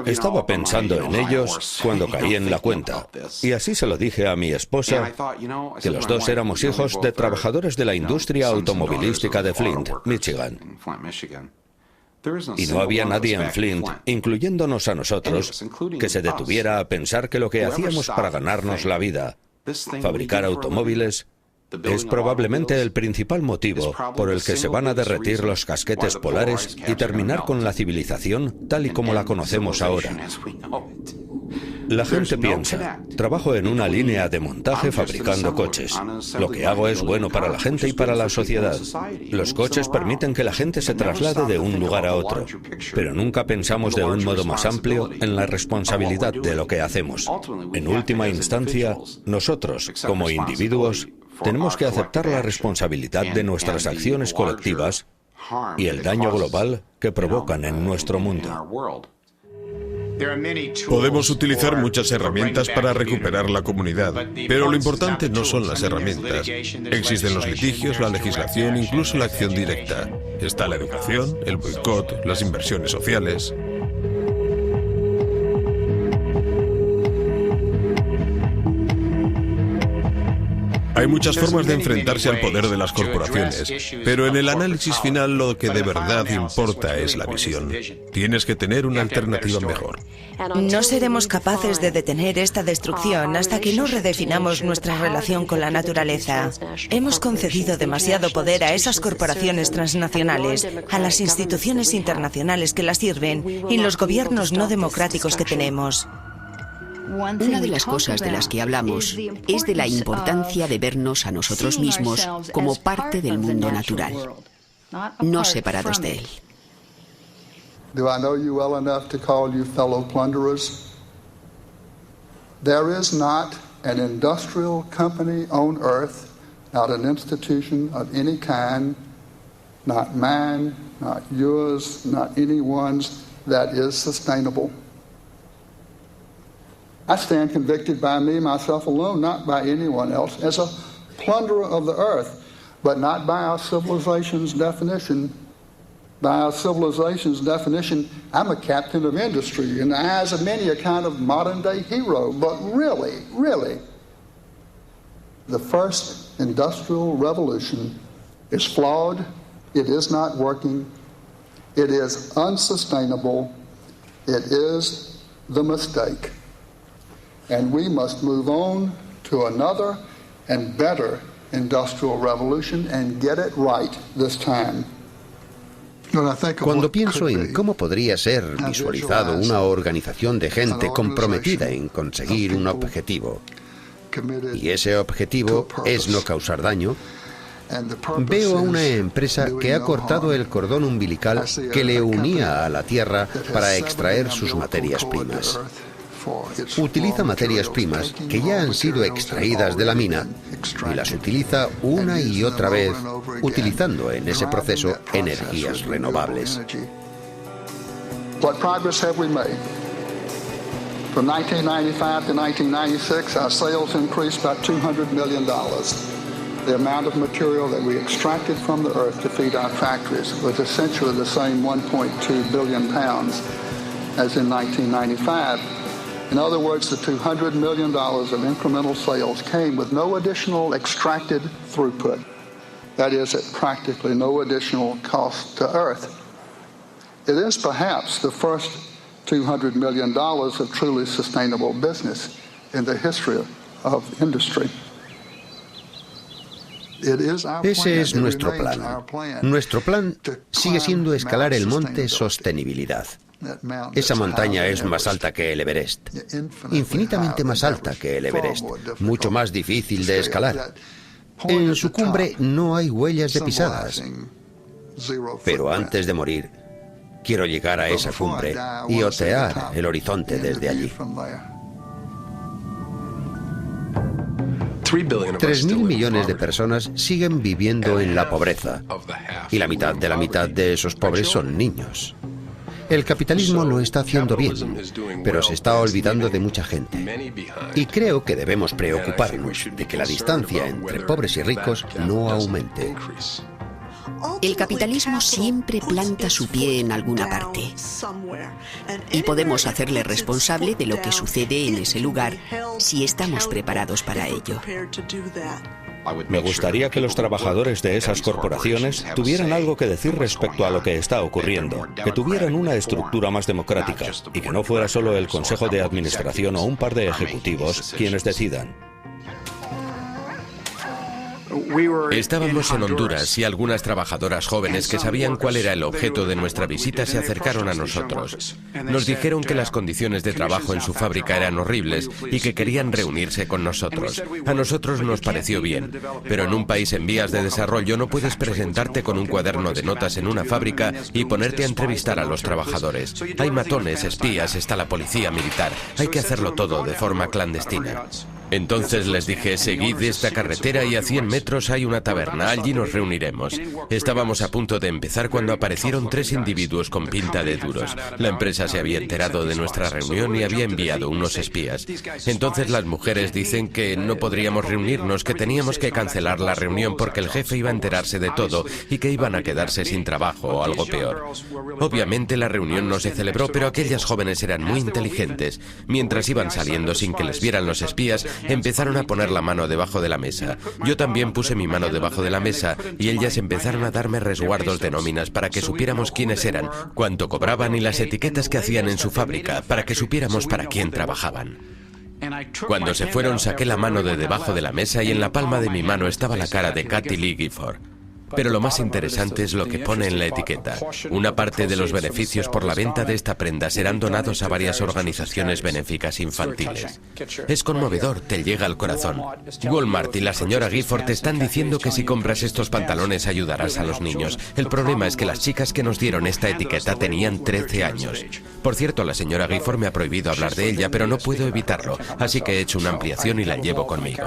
Estaba pensando en ellos cuando caí en la cuenta, y así se lo dije a mi esposa, que los dos éramos hijos de trabajadores de la industria automovilística de Flint, Michigan. Y no había nadie en Flint, incluyéndonos a nosotros, que se detuviera a pensar que lo que hacíamos para ganarnos la vida, fabricar automóviles, es probablemente el principal motivo por el que se van a derretir los casquetes polares y terminar con la civilización tal y como la conocemos ahora. La gente piensa, trabajo en una línea de montaje fabricando coches. Lo que hago es bueno para la gente y para la sociedad. Los coches permiten que la gente se traslade de un lugar a otro, pero nunca pensamos de un modo más amplio en la responsabilidad de lo que hacemos. En última instancia, nosotros, como individuos, tenemos que aceptar la responsabilidad de nuestras acciones colectivas y el daño global que provocan en nuestro mundo. Podemos utilizar muchas herramientas para recuperar la comunidad, pero lo importante no son las herramientas. Existen los litigios, la legislación, incluso la acción directa. Está la educación, el boicot, las inversiones sociales. Hay muchas formas de enfrentarse al poder de las corporaciones, pero en el análisis final lo que de verdad importa es la visión. Tienes que tener una alternativa mejor. No seremos capaces de detener esta destrucción hasta que no redefinamos nuestra relación con la naturaleza. Hemos concedido demasiado poder a esas corporaciones transnacionales, a las instituciones internacionales que las sirven y los gobiernos no democráticos que tenemos. Una de las cosas de las que hablamos es de la importancia de vernos a nosotros mismos como parte del mundo natural, no separados de él. Do I know you well enough to call you fellow plunderers? There is not an industrial company on earth, not an institution of any kind, not mine, not yours, not anyone's, that is sustainable. I stand convicted by me, myself alone, not by anyone else, as a plunderer of the earth, but not by our civilization's definition. By our civilization's definition, I'm a captain of industry, in the eyes of many a kind of modern-day hero. But really, the first industrial revolution is flawed, it is not working, it is unsustainable, it is the mistake. And we must move on to another and better industrial revolution and get it right this time. Cuando pienso en cómo podría ser visualizado una organización de gente comprometida en conseguir un objetivo, y ese objetivo es no causar daño, veo a una empresa que ha cortado el cordón umbilical que le unía a la Tierra para extraer sus materias primas. Utiliza materias primas que ya han sido extraídas de la mina y las utiliza una y otra vez, utilizando en ese proceso energías renovables. What progress have we made? From 1995 to 1996, our sales increased by $200 million. The amount of material that we extracted from the earth to feed our factories was essentially the same 1.2 billion pounds as in 1995. In other words, the $200 million of incremental sales came with no additional extracted throughput. That is, at practically no additional cost to Earth. It is perhaps the first $200 million of truly sustainable business in the history of industry. Ese es nuestro plan. Nuestro plan sigue siendo escalar el monte Sostenibilidad. Esa montaña es más alta que el Everest, infinitamente más alta que el Everest, mucho más difícil de escalar. En su cumbre no hay huellas de pisadas. Pero antes de morir, quiero llegar a esa cumbre y otear el horizonte desde allí. 3.000 millones de personas siguen viviendo en la pobreza, y la mitad de esos pobres son niños. El capitalismo lo está haciendo bien, pero se está olvidando de mucha gente. Y creo que debemos preocuparnos de que la distancia entre pobres y ricos no aumente. El capitalismo siempre planta su pie en alguna parte y podemos hacerle responsable de lo que sucede en ese lugar si estamos preparados para ello. Me gustaría que los trabajadores de esas corporaciones tuvieran algo que decir respecto a lo que está ocurriendo, que tuvieran una estructura más democrática y que no fuera solo el Consejo de Administración o un par de ejecutivos quienes decidan. Estábamos en Honduras y algunas trabajadoras jóvenes que sabían cuál era el objeto de nuestra visita se acercaron a nosotros. Nos dijeron que las condiciones de trabajo en su fábrica eran horribles y que querían reunirse con nosotros. A nosotros nos pareció bien, pero en un país en vías de desarrollo no puedes presentarte con un cuaderno de notas en una fábrica y ponerte a entrevistar a los trabajadores. Hay matones, espías, está la policía militar. Hay que hacerlo todo de forma clandestina. Entonces les dije, seguid esta carretera y a 100 metros hay una taberna, allí nos reuniremos. Estábamos a punto de empezar cuando aparecieron 3 individuos con pinta de duros. La empresa se había enterado de nuestra reunión y había enviado unos espías. Entonces las mujeres dicen que no podríamos reunirnos, que teníamos que cancelar la reunión porque el jefe iba a enterarse de todo y que iban a quedarse sin trabajo o algo peor. Obviamente la reunión no se celebró, pero aquellas jóvenes eran muy inteligentes. Mientras iban saliendo sin que les vieran los espías, empezaron a poner la mano debajo de la mesa. Yo también puse mi mano debajo de la mesa y ellas empezaron a darme resguardos de nóminas para que supiéramos quiénes eran, cuánto cobraban y las etiquetas que hacían en su fábrica, para que supiéramos para quién trabajaban. Cuando se fueron saqué la mano de debajo de la mesa y en la palma de mi mano estaba la cara de Kathie Lee Gifford. Pero lo más interesante es lo que pone en la etiqueta. Una parte de los beneficios por la venta de esta prenda serán donados a varias organizaciones benéficas infantiles. Es conmovedor, te llega al corazón. Walmart y la señora Gifford te están diciendo que si compras estos pantalones ayudarás a los niños. El problema es que las chicas que nos dieron esta etiqueta tenían 13 años. Por cierto, la señora Gifford me ha prohibido hablar de ella, pero no puedo evitarlo, así que he hecho una ampliación y la llevo conmigo.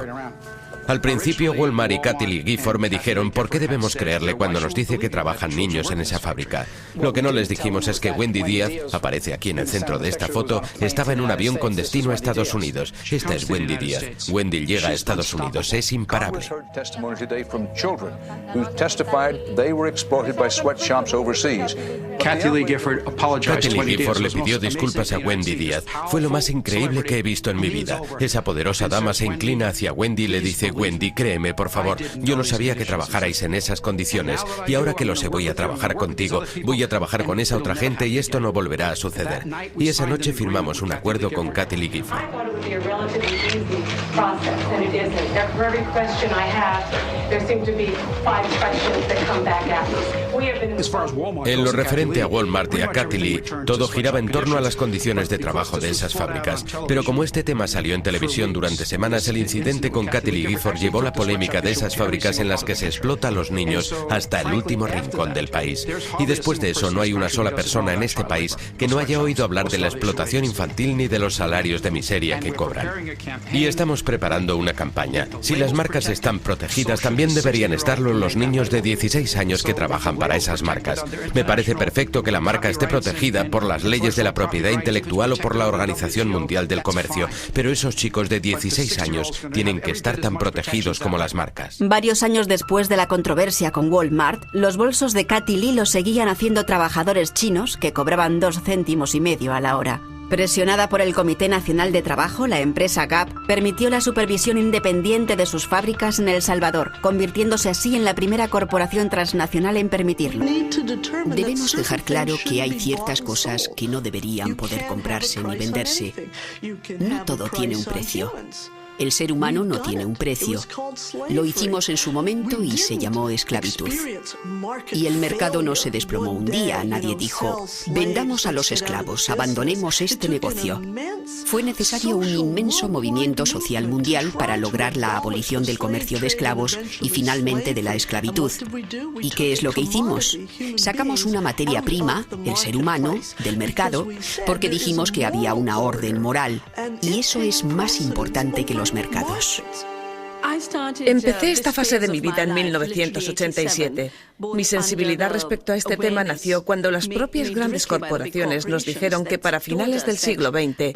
Al principio, Walmart y Kathie Lee Gifford me dijeron ¿por qué debemos creerle cuando nos dice que trabajan niños en esa fábrica? Lo que no les dijimos es que Wendy Díaz, aparece aquí en el centro de esta foto, estaba en un avión con destino a Estados Unidos. Esta es Wendy Díaz. Wendy llega a Estados Unidos, es imparable. Kathie Lee Gifford le pidió disculpas a Wendy Díaz. Fue lo más increíble que he visto en mi vida. Esa poderosa dama se inclina hacia Wendy y le dice, Wendy, créeme, por favor, yo no sabía que trabajarais en esas condiciones y ahora que lo sé voy a trabajar contigo, voy a trabajar con esa otra gente y esto no volverá a suceder. Y esa noche firmamos un acuerdo con Kathie Lee Gifford. En lo referente a Walmart y a Kathie Lee, todo giraba en torno a las condiciones de trabajo de esas fábricas. Pero como este tema salió en televisión durante semanas, el incidente con Kathie Lee Gifford llevó la polémica de esas fábricas en las que se explota a los niños hasta el último rincón del país. Y después de eso no hay una sola persona en este país que no haya oído hablar de la explotación infantil ni de los salarios de miseria que cobran. Y estamos preparando una campaña. Si las marcas están protegidas, también deberían estarlo los niños de 16 años que trabajan para esas marcas. Me parece perfecto que la marca esté protegida por las leyes de la propiedad intelectual o por la Organización Mundial del Comercio, pero esos chicos de 16 años tienen que estar tan protegidos como las marcas. Varios años después de la controversia con Walmart, los bolsos de Kathie Lee los seguían haciendo trabajadores chinos que cobraban 2,5 céntimos a la hora. Presionada por el Comité Nacional de Trabajo, la empresa Gap permitió la supervisión independiente de sus fábricas en El Salvador, convirtiéndose así en la primera corporación transnacional en permitirlo. Debemos dejar claro que hay ciertas cosas que no deberían poder comprarse ni venderse. No todo tiene un precio. El ser humano no tiene un precio. Lo hicimos en su momento y se llamó esclavitud. Y el mercado no se desplomó un día. Nadie dijo, vendamos a los esclavos, abandonemos este negocio. Fue necesario un inmenso movimiento social mundial para lograr la abolición del comercio de esclavos y finalmente de la esclavitud. ¿Y qué es lo que hicimos? Sacamos una materia prima, el ser humano, del mercado, porque dijimos que había una orden moral. Y eso es más importante que los mercados. Empecé esta fase de mi vida en 1987. Mi sensibilidad respecto a este tema nació cuando las propias grandes corporaciones nos dijeron que para finales del siglo XX,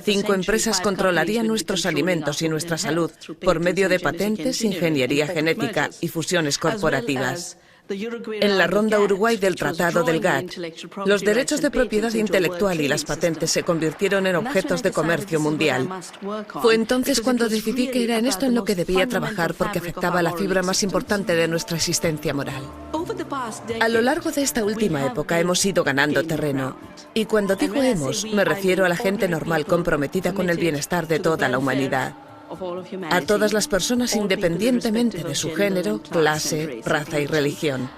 5 empresas controlarían nuestros alimentos y nuestra salud por medio de patentes, ingeniería genética y fusiones corporativas. En la ronda Uruguay del Tratado del GATT, los derechos de propiedad intelectual y las patentes se convirtieron en objetos de comercio mundial. Fue entonces cuando decidí que era en esto en lo que debía trabajar porque afectaba la fibra más importante de nuestra existencia moral. A lo largo de esta última época hemos ido ganando terreno. Y cuando digo hemos, me refiero a la gente normal comprometida con el bienestar de toda la humanidad. A todas las personas independientemente de su género, clase, raza y religión.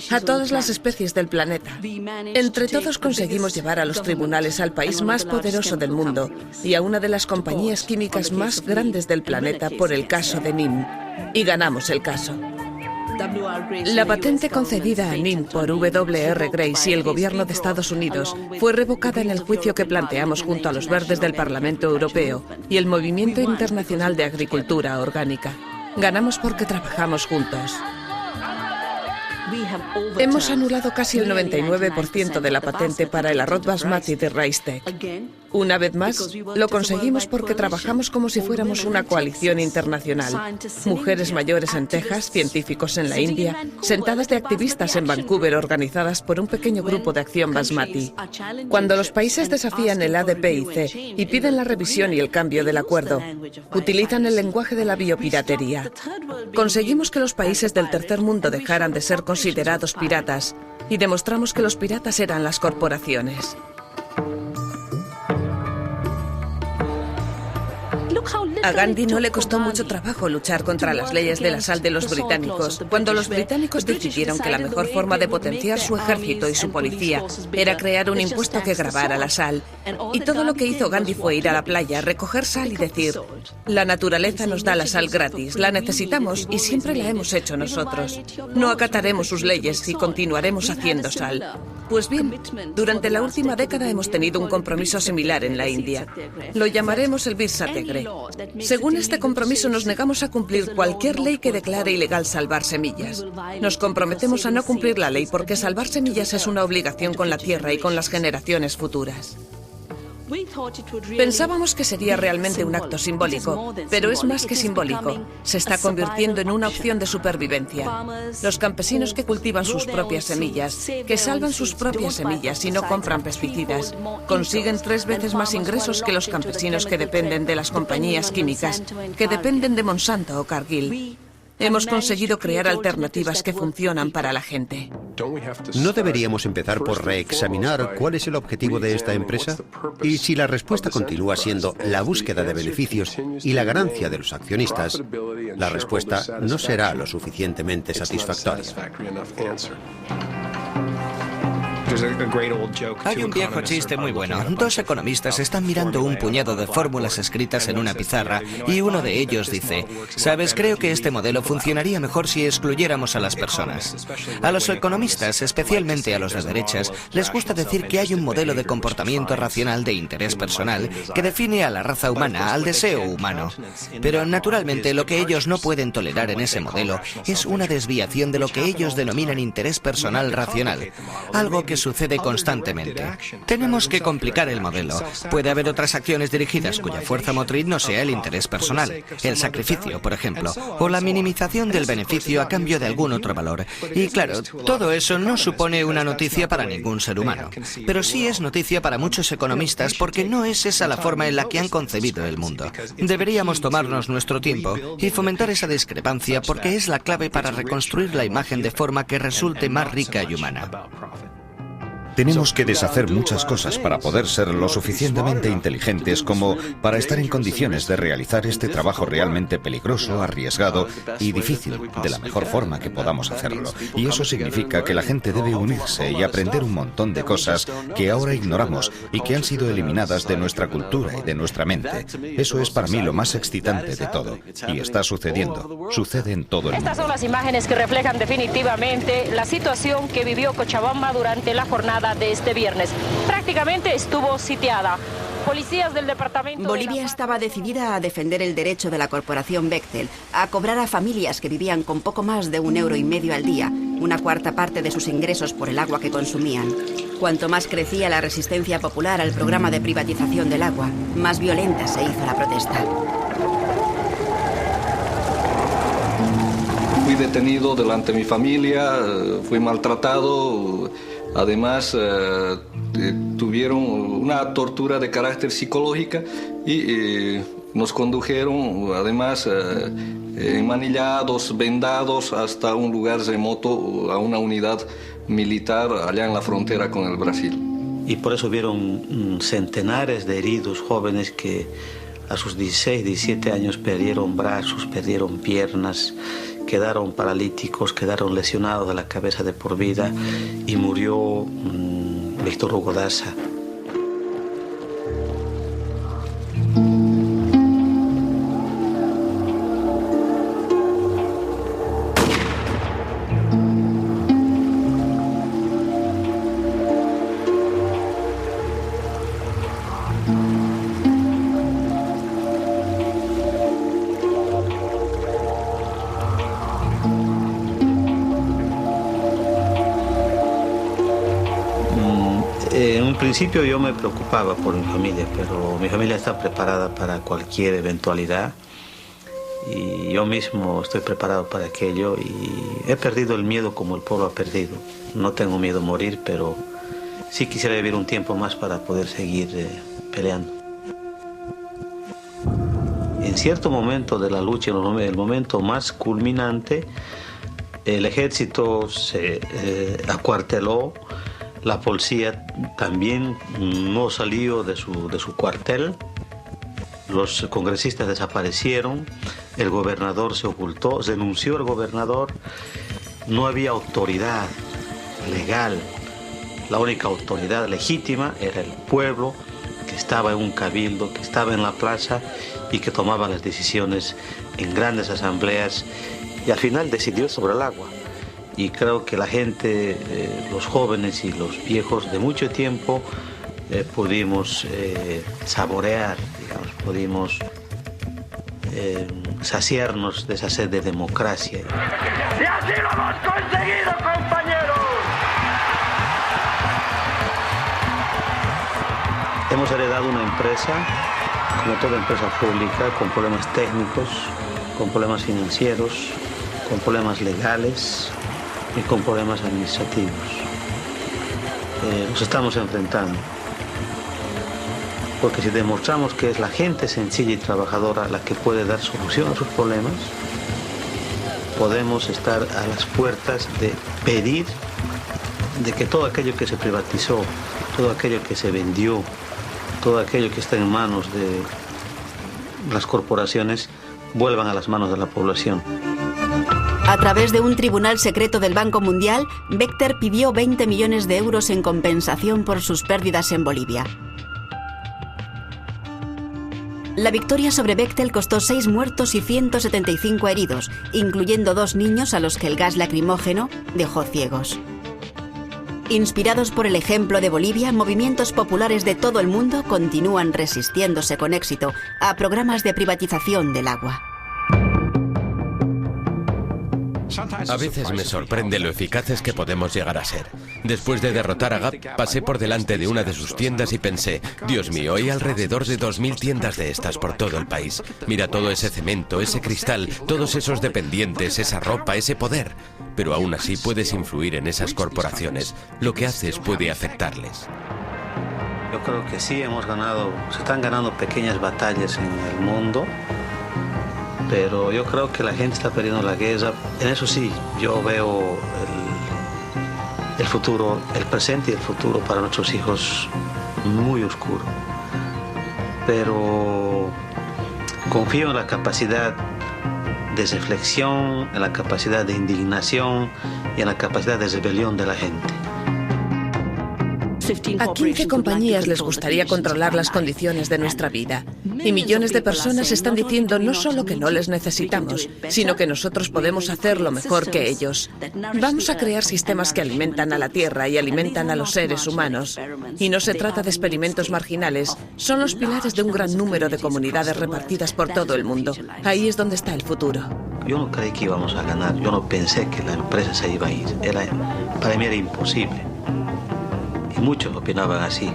A todas las especies del planeta. Entre todos conseguimos llevar a los tribunales al país más poderoso del mundo y a una de las compañías químicas más grandes del planeta por el caso de NIM. Y ganamos el caso. La patente concedida a NIM por W.R. Grace y el gobierno de Estados Unidos fue revocada en el juicio que planteamos junto a los verdes del Parlamento Europeo y el Movimiento Internacional de Agricultura Orgánica. Ganamos porque trabajamos juntos. Hemos anulado casi el 99% de la patente para el arroz basmati de Raistec. Una vez más, lo conseguimos porque trabajamos como si fuéramos una coalición internacional. Mujeres mayores en Texas, científicos en la India, sentadas de activistas en Vancouver organizadas por un pequeño grupo de acción basmati. Cuando los países desafían el ADPIC y piden la revisión y el cambio del acuerdo, utilizan el lenguaje de la biopiratería. Conseguimos que los países del tercer mundo dejaran de ser considerados piratas y demostramos que los piratas eran las corporaciones. A Gandhi no le costó mucho trabajo luchar contra las leyes de la sal de los británicos. Cuando los británicos decidieron que la mejor forma de potenciar su ejército y su policía era crear un impuesto que gravara la sal. Y todo lo que hizo Gandhi fue ir a la playa, recoger sal y decir, la naturaleza nos da la sal gratis, la necesitamos y siempre la hemos hecho nosotros. No acataremos sus leyes y continuaremos haciendo sal. Pues bien, durante la última década hemos tenido un compromiso similar en la India. Lo llamaremos el Bir Satyagraha. Según este compromiso nos negamos a cumplir cualquier ley que declare ilegal salvar semillas. Nos comprometemos a no cumplir la ley porque salvar semillas es una obligación con la tierra y con las generaciones futuras. Pensábamos que sería realmente un acto simbólico, pero es más que simbólico. Se está convirtiendo en una opción de supervivencia. Los campesinos que cultivan sus propias semillas, que salvan sus propias semillas y no compran pesticidas, consiguen 3 veces más ingresos que los campesinos que dependen de las compañías químicas, que dependen de Monsanto o Cargill. Hemos conseguido crear alternativas que funcionan para la gente. ¿No deberíamos empezar por reexaminar cuál es el objetivo de esta empresa? Y si la respuesta continúa siendo la búsqueda de beneficios y la ganancia de los accionistas, la respuesta no será lo suficientemente satisfactoria. Hay un viejo chiste muy bueno. 2 economistas están mirando un puñado de fórmulas escritas en una pizarra y uno de ellos dice, ¿sabes? Creo que este modelo funcionaría mejor si excluyéramos a las personas. A los economistas, especialmente a los de derechas, les gusta decir que hay un modelo de comportamiento racional de interés personal que define a la raza humana, al deseo humano. Pero naturalmente lo que ellos no pueden tolerar en ese modelo es una desviación de lo que ellos denominan interés personal racional, algo que sucede constantemente. Tenemos que complicar el modelo. Puede haber otras acciones dirigidas cuya fuerza motriz no sea el interés personal, el sacrificio, por ejemplo, o la minimización del beneficio a cambio de algún otro valor. Y claro, todo eso no supone una noticia para ningún ser humano, pero sí es noticia para muchos economistas porque no es esa la forma en la que han concebido el mundo. Deberíamos tomarnos nuestro tiempo y fomentar esa discrepancia porque es la clave para reconstruir la imagen de forma que resulte más rica y humana. Tenemos que deshacer muchas cosas para poder ser lo suficientemente inteligentes como para estar en condiciones de realizar este trabajo realmente peligroso, arriesgado y difícil de la mejor forma que podamos hacerlo. Y eso significa que la gente debe unirse y aprender un montón de cosas que ahora ignoramos y que han sido eliminadas de nuestra cultura y de nuestra mente. Eso es para mí lo más excitante de todo. Y está sucediendo. Sucede en todo el mundo. Estas son las imágenes que reflejan definitivamente la situación que vivió Cochabamba durante la jornada de este viernes. Prácticamente estuvo sitiada. Policías del departamento... Bolivia estaba decidida a defender el derecho de la corporación Bechtel a cobrar a familias que vivían con poco más de €1,50 al día, una cuarta parte de sus ingresos por el agua que consumían. Cuanto más crecía la resistencia popular al programa de privatización del agua, más violenta se hizo la protesta. Fui detenido delante de mi familia, fui maltratado. Además, tuvieron una tortura de carácter psicológica y nos condujeron, además, enmanillados, vendados, hasta un lugar remoto, a una unidad militar allá en la frontera con el Brasil. Y por eso hubieron centenares de heridos jóvenes que a sus 16, 17 años perdieron brazos, perdieron piernas, quedaron paralíticos, quedaron lesionados de la cabeza de por vida y murió Víctor Hugo Daza. En un principio yo me preocupaba por mi familia, pero mi familia está preparada para cualquier eventualidad y yo mismo estoy preparado para aquello y he perdido el miedo como el pueblo ha perdido. No tengo miedo a morir, pero sí quisiera vivir un tiempo más para poder seguir peleando. En cierto momento de la lucha, en el momento más culminante, el ejército se acuarteló. La policía también no salió de su cuartel, los congresistas desaparecieron, el gobernador se ocultó, renunció el gobernador, no había autoridad legal, la única autoridad legítima era el pueblo que estaba en un cabildo, que estaba en la plaza y que tomaba las decisiones en grandes asambleas y al final decidió sobre el agua. Y creo que la gente, los jóvenes y los viejos de mucho tiempo pudimos saborear, digamos, pudimos saciarnos de esa sed de democracia. ¡Y así lo hemos conseguido, compañeros! Hemos heredado una empresa, como toda empresa pública, con problemas técnicos, con problemas financieros, con problemas legales y con problemas administrativos. Nos estamos enfrentando. Porque si demostramos que es la gente sencilla y trabajadora la que puede dar solución a sus problemas, podemos estar a las puertas de pedir de que todo aquello que se privatizó, todo aquello que se vendió, todo aquello que está en manos de las corporaciones, vuelvan a las manos de la población. A través de un tribunal secreto del Banco Mundial, Bechtel pidió 20 millones de euros en compensación por sus pérdidas en Bolivia. La victoria sobre Bechtel costó 6 muertos y 175 heridos, incluyendo 2 niños a los que el gas lacrimógeno dejó ciegos. Inspirados por el ejemplo de Bolivia, movimientos populares de todo el mundo continúan resistiéndose con éxito a programas de privatización del agua. A veces me sorprende lo eficaces que podemos llegar a ser. Después de derrotar a Gap, pasé por delante de una de sus tiendas y pensé, Dios mío, hay alrededor de 2000 tiendas de estas por todo el país. Mira todo ese cemento, ese cristal, todos esos dependientes, esa ropa, ese poder. Pero aún así puedes influir en esas corporaciones. Lo que haces puede afectarles. Yo creo que sí se están ganando pequeñas batallas en el mundo, pero yo creo que la gente está perdiendo la guerra. En eso sí, yo veo el futuro, el presente y el futuro para nuestros hijos muy oscuro. Pero confío en la capacidad de reflexión, en la capacidad de indignación y en la capacidad de rebelión de la gente. A 15 compañías les gustaría controlar las condiciones de nuestra vida. Y millones de personas están diciendo no solo que no les necesitamos, sino que nosotros podemos hacerlo mejor que ellos. Vamos a crear sistemas que alimentan a la Tierra y alimentan a los seres humanos. Y no se trata de experimentos marginales, son los pilares de un gran número de comunidades repartidas por todo el mundo. Ahí es donde está el futuro. Yo no creí que íbamos a ganar, yo no pensé que la empresa se iba a ir. Para mí era imposible. Y muchos opinaban así.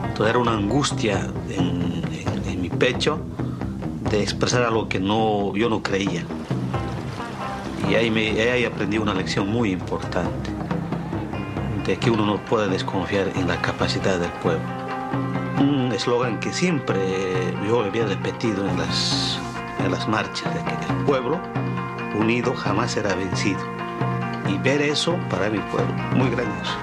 Entonces era una angustia en mi pecho de expresar algo que yo no creía. Y ahí aprendí una lección muy importante, de que uno no puede desconfiar en la capacidad del pueblo. Un eslogan que siempre yo había repetido en las marchas, de que el pueblo unido jamás será vencido. Y ver eso para mi pueblo, muy grandioso.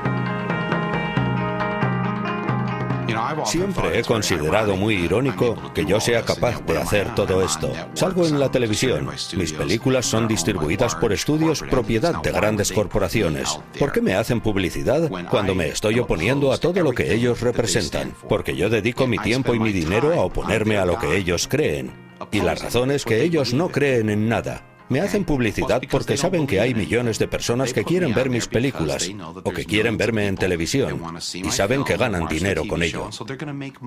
Siempre he considerado muy irónico que yo sea capaz de hacer todo esto. Salgo en la televisión. Mis películas son distribuidas por estudios propiedad de grandes corporaciones. ¿Por qué me hacen publicidad cuando me estoy oponiendo a todo lo que ellos representan? Porque yo dedico mi tiempo y mi dinero a oponerme a lo que ellos creen. Y la razón es que ellos no creen en nada. Me hacen publicidad porque saben que hay millones de personas que quieren ver mis películas o que quieren verme en televisión y saben que ganan dinero con ello.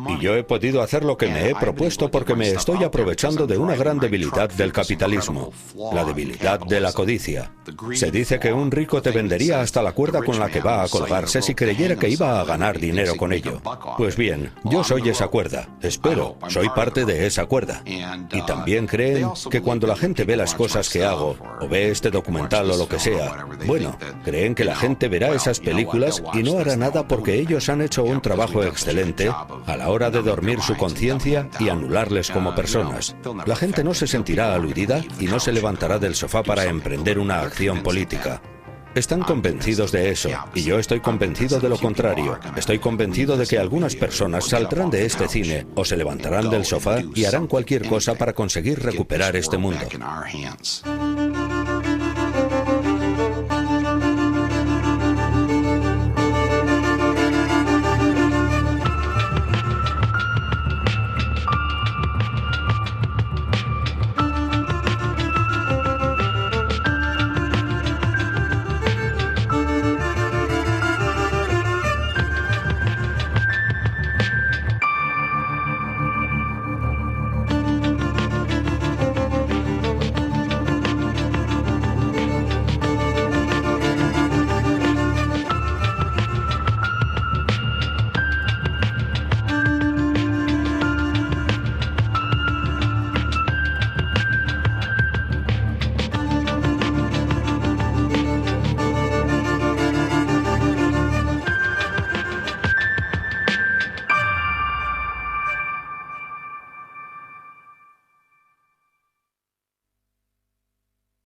Y yo he podido hacer lo que me he propuesto porque me estoy aprovechando de una gran debilidad del capitalismo, la debilidad de la codicia. Se dice que un rico te vendería hasta la cuerda con la que va a colgarse si creyera que iba a ganar dinero con ello. Pues bien, yo soy esa cuerda. Espero, soy parte de esa cuerda. Y también creen que cuando la gente ve las cosas que hago, o ve este documental o lo que sea, bueno, creen que la gente verá esas películas y no hará nada porque ellos han hecho un trabajo excelente a la hora de dormir su conciencia y anularles como personas. La gente no se sentirá aludida y no se levantará del sofá para emprender una acción política. Están convencidos de eso, y yo estoy convencido de lo contrario. Estoy convencido de que algunas personas saldrán de este cine o se levantarán del sofá y harán cualquier cosa para conseguir recuperar este mundo.